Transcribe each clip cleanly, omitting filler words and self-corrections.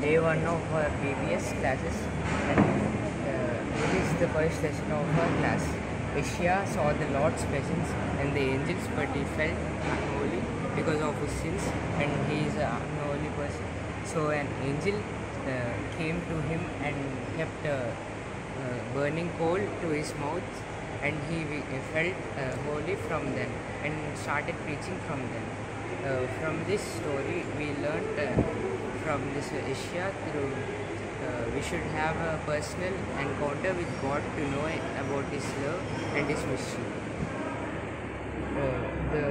day one of our BBS classes, and this is the first session of our class. Asia saw the Lord's presence and the angels, but he felt unholy because of his sins, and he is an unholy person. So an angel came to him and kept burning coal to his mouth, and he felt holy from then and started preaching from then. From this story we learned from this Asia through we should have a personal encounter with God to know about His love and His mystery. The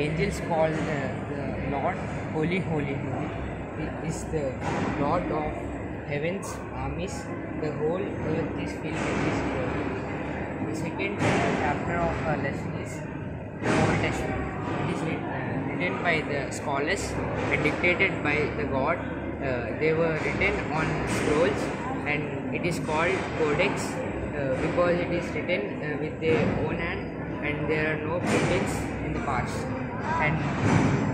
angels call the Lord Holy, Holy, Holy. He is the Lord of heaven's armies. The whole earth is filled with His glory. The second chapter of our lesson is the Old Testament. It is written by the scholars and dictated by the God. They were written on scrolls, and it is called Codex because it is written with their own hand, and there are no prints in the past. And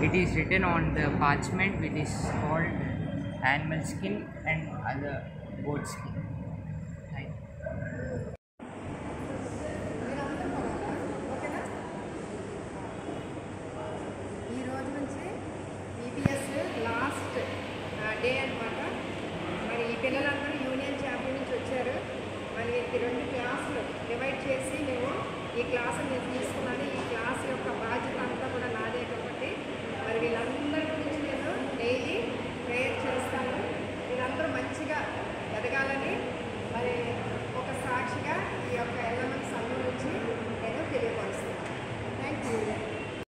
it is written on the parchment, which is called animal skin and other goat skin. Thank you. ఈ రోజు నుంచి EPS last day అనమాట. మరి ఈ పిల్లలందరూ union champion నుంచి వచ్చారు. మరి 2 క్లాసులు డివైడ్ చేసి మేము ఈ క్లాసులు నేను తీసుకున్నాను. ఈ క్లాస్ యొక్క బాధ్యత అంతా కూడా